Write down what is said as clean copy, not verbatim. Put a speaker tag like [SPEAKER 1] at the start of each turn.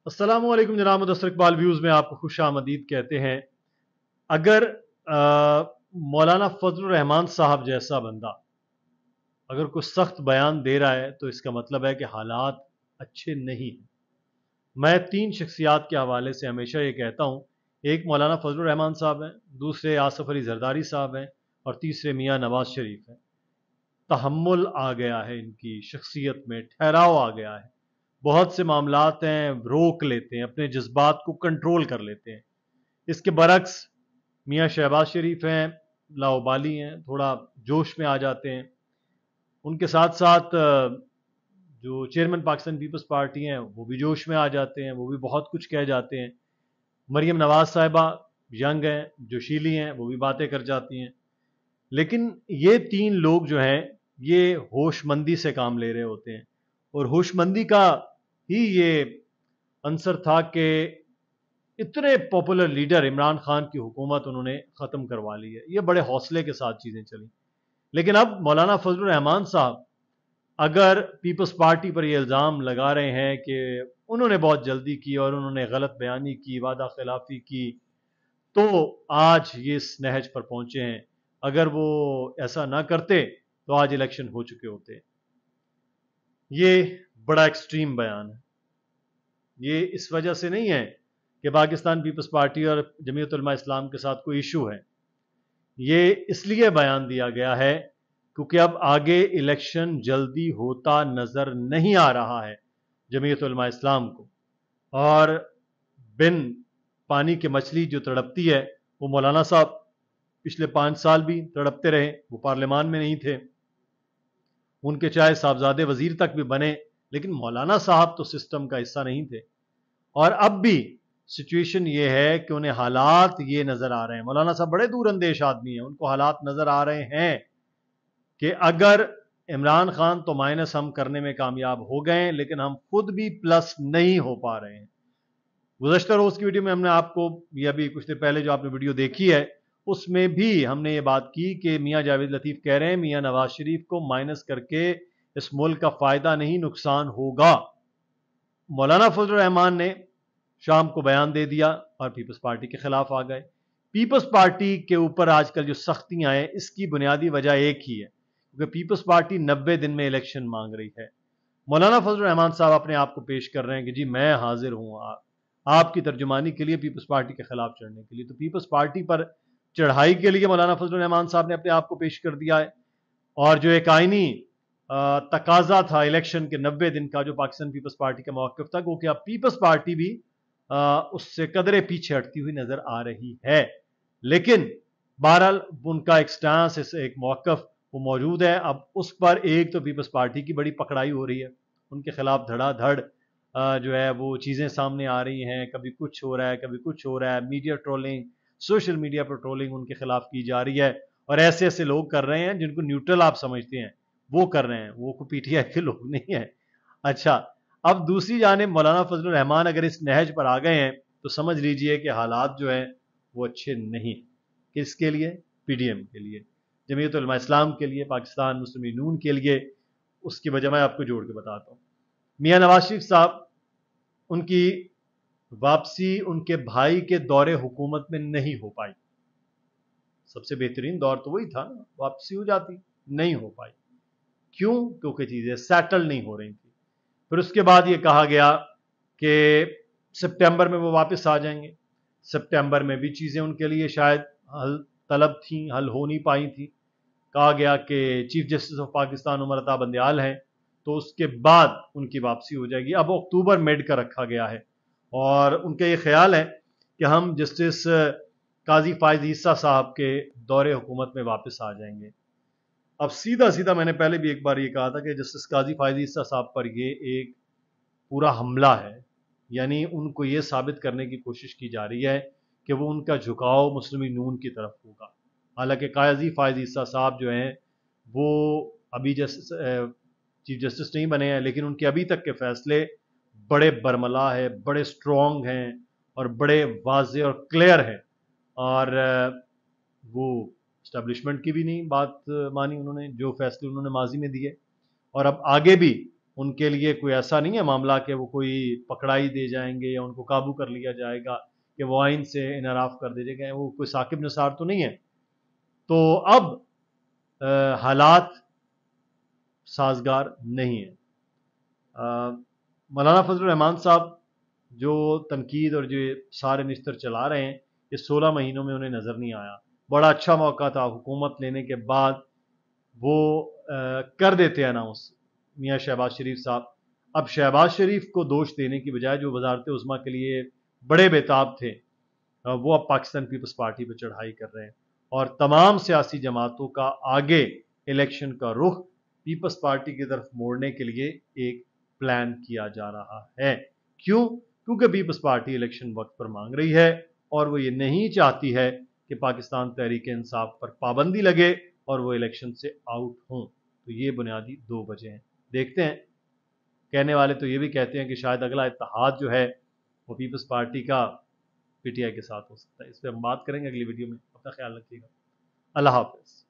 [SPEAKER 1] السلام علیکم جناب مدثر اقبال ویوز میں آپ کو خوش آمدید کہتے ہیں۔ اگر مولانا فضل الرحمان صاحب جیسا بندہ اگر کوئی سخت بیان دے رہا ہے تو اس کا مطلب ہے کہ حالات اچھے نہیں ہیں۔ میں تین شخصیات کے حوالے سے ہمیشہ یہ کہتا ہوں، ایک مولانا فضل الرحمان صاحب ہیں، دوسرے آصف علی زرداری صاحب ہیں، اور تیسرے میاں نواز شریف ہیں۔ تحمل آ گیا ہے، ان کی شخصیت میں ٹھہراؤ آ گیا ہے۔ بہت سے معاملات ہیں روک لیتے ہیں، اپنے جذبات کو کنٹرول کر لیتے ہیں۔ اس کے برعکس میاں شہباز شریف ہیں، لاؤبالی ہیں، تھوڑا جوش میں آ جاتے ہیں۔ ان کے ساتھ ساتھ جو چیئرمین پاکستان پیپلز پارٹی ہیں وہ بھی جوش میں آ جاتے ہیں، وہ بھی بہت کچھ کہہ جاتے ہیں۔ مریم نواز صاحبہ ینگ ہیں، جوشیلی ہیں، وہ بھی باتیں کر جاتی ہیں۔ لیکن یہ تین لوگ جو ہیں یہ ہوش مندی سے کام لے رہے ہوتے ہیں، اور ہوش مندی کا ہی یہ عنصر تھا کہ اتنے پاپولر لیڈر عمران خان کی حکومت انہوں نے ختم کروا لی ہے۔ یہ بڑے حوصلے کے ساتھ چیزیں چلیں، لیکن اب مولانا فضل الرحمان صاحب اگر پیپلز پارٹی پر یہ الزام لگا رہے ہیں کہ انہوں نے بہت جلدی کی اور انہوں نے غلط بیانی کی، وعدہ خلافی کی، تو آج یہ اس نہج پر پہنچے ہیں۔ اگر وہ ایسا نہ کرتے تو آج الیکشن ہو چکے ہوتے۔ یہ بڑا ایکسٹریم بیان ہے۔ یہ اس وجہ سے نہیں ہے کہ پاکستان پیپلز پارٹی اور جمعیت علماء اسلام کے ساتھ کوئی ایشو ہے۔ یہ اس لیے بیان دیا گیا ہے کیونکہ اب آگے الیکشن جلدی ہوتا نظر نہیں آ رہا ہے جمعیت علماء اسلام کو، اور بن پانی کی مچھلی جو تڑپتی ہے وہ مولانا صاحب پچھلے 5 سال بھی تڑپتے رہے، وہ پارلیمان میں نہیں تھے، ان کے چاہے صاحبزادے وزیر تک بھی بنے، لیکن مولانا صاحب تو سسٹم کا حصہ نہیں تھے۔ اور اب بھی سچویشن یہ ہے کہ انہیں حالات یہ نظر آ رہے ہیں، مولانا صاحب بڑے دور اندیش آدمی ہیں، ان کو حالات نظر آ رہے ہیں کہ اگر عمران خان تو مائنس ہم کرنے میں کامیاب ہو گئے لیکن ہم خود بھی پلس نہیں ہو پا رہے ہیں۔ گزشتہ روز کی ویڈیو میں ہم نے آپ کو، یہ ابھی کچھ دیر پہلے جو آپ نے ویڈیو دیکھی ہے اس میں بھی ہم نے یہ بات کی کہ میاں جاوید لطیف کہہ رہے ہیں میاں نواز شریف کو مائنس کر کے اس ملک کا فائدہ نہیں نقصان ہوگا۔ مولانا فضل الرحمان نے شام کو بیان دے دیا اور پیپلز پارٹی کے خلاف آ گئے۔ پیپلز پارٹی کے اوپر آج کل جو سختیاں ہیں اس کی بنیادی وجہ ایک ہی ہے، کیونکہ پیپلز پارٹی 90 دن میں الیکشن مانگ رہی ہے۔ مولانا فضل الرحمان صاحب اپنے آپ کو پیش کر رہے ہیں کہ جی میں حاضر ہوں آپ کی ترجمانی کے لیے پیپلز پارٹی کے خلاف چڑھنے کے لیے۔ تو پیپلز پارٹی پر چڑھائی کے لیے مولانا فضل الرحمان صاحب نے اپنے آپ کو پیش کر دیا ہے، اور جو ایک آئینی تقاضا تھا الیکشن کے 90 دن کا جو پاکستان پیپلز پارٹی کا موقف تھا، وہ کہ پیپلز پارٹی بھی اس سے قدرے پیچھے ہٹتی ہوئی نظر آ رہی ہے۔ لیکن بہرحال ان کا ایک سٹانس، ایک موقف وہ موجود ہے۔ اب اس پر ایک تو پیپلز پارٹی کی بڑی پکڑائی ہو رہی ہے، ان کے خلاف دھڑا دھڑ جو ہے وہ چیزیں سامنے آ رہی ہیں، کبھی کچھ ہو رہا ہے کبھی کچھ ہو رہا ہے، میڈیا ٹرولنگ، سوشل میڈیا پر ٹرولنگ ان کے خلاف کی جا رہی ہے، اور ایسے ایسے لوگ کر رہے ہیں جن کو نیوٹرل آپ سمجھتے ہیں وہ کر رہے ہیں، وہ پی ٹی آئی کے لوگ نہیں ہیں۔ اچھا، اب دوسری جانب مولانا فضل الرحمان اگر اس نہج پر آ گئے ہیں تو سمجھ لیجئے کہ حالات جو ہیں وہ اچھے نہیں۔ کس کے لیے؟ پی ڈی ایم کے لیے، جمعیت علماء اسلام کے لیے، پاکستان مسلم نون کے لیے۔ اس کی وجہ میں آپ کو جوڑ کے بتاتا ہوں۔ میاں نواز شریف صاحب، ان کی واپسی ان کے بھائی کے دور حکومت میں نہیں ہو پائی۔ سب سے بہترین دور تو وہی تھا، واپسی ہو جاتی، نہیں ہو پائی۔ کیوں؟ کیونکہ چیزیں سیٹل نہیں ہو رہی تھی۔ پھر اس کے بعد یہ کہا گیا کہ سپٹمبر میں وہ واپس آ جائیں گے۔ سپٹمبر میں بھی چیزیں ان کے لیے شاید حل طلب تھیں، حل ہو نہیں پائی تھیں۔ کہا گیا کہ chief justice of Pakistan Umar Ata Bandial ہیں، تو اس کے بعد ان کی واپسی ہو جائے گی۔ اب اکتوبر میڈ کا رکھا گیا ہے، اور ان کا یہ خیال ہے کہ ہم جسٹس قاضی فائز عیسیٰ صاحب کے دور حکومت میں واپس آ جائیں گے۔ اب سیدھا میں نے پہلے بھی ایک بار یہ کہا تھا کہ جسٹس قاضی فائز عیسیٰ صاحب پر یہ ایک پورا حملہ ہے، یعنی ان کو یہ ثابت کرنے کی کوشش کی جا رہی ہے کہ وہ ان کا جھکاؤ مسلم نون کی طرف ہوگا۔ حالانکہ قاضی فائز عیسیٰ صاحب جو ہیں وہ ابھی چیف جسٹس نہیں بنے ہیں، لیکن ان کے ابھی تک کے فیصلے بڑے برملا ہیں، بڑے سٹرونگ ہیں، اور بڑے واضح اور کلیئر ہیں، اور وہ اسٹیبلشمنٹ کی بھی نہیں بات مانی انہوں نے، جو فیصلے انہوں نے ماضی میں دیے، اور اب آگے بھی ان کے لیے کوئی ایسا نہیں ہے معاملہ کہ وہ کوئی پکڑائی دے جائیں گے یا ان کو قابو کر لیا جائے گا کہ وہ آئین سے انحراف کر دے جائے گا. وہ کوئی ثاقب نثار تو نہیں ہے. تو اب حالات سازگار نہیں ہیں. مولانا فضل الرحمان صاحب جو تنقید اور جو سارے نشتر چلا رہے ہیں یہ 16 مہینوں میں انہیں نظر نہیں آیا. بڑا اچھا موقع تھا حکومت لینے کے بعد وہ کر دیتے اناؤنس میاں شہباز شریف صاحب. اب شہباز شریف کو دوش دینے کی بجائے جو وزارت عظمیٰ کے لیے بڑے بےتاب تھے وہ اب پاکستان پیپلز پارٹی پہ چڑھائی کر رہے ہیں. اور تمام سیاسی جماعتوں کا آگے الیکشن کا رخ پیپلز پارٹی کی طرف موڑنے کے لیے ایک پلان کیا جا رہا ہے. کیوں؟ کیونکہ پیپلز پارٹی الیکشن وقت پر مانگ رہی ہے اور وہ یہ نہیں چاہتی ہے کہ پاکستان تحریک انصاف پر پابندی لگے اور وہ الیکشن سے آؤٹ ہوں. تو یہ بنیادی 2 وجہ ہیں. دیکھتے ہیں. کہنے والے تو یہ بھی کہتے ہیں کہ شاید اگلا اتحاد جو ہے وہ پیپلز پارٹی کا پی ٹی آئی کے ساتھ ہو سکتا ہے. اس پہ ہم بات کریں گے اگلی ویڈیو میں. اپنا خیال رکھیے گا. اللہ حافظ.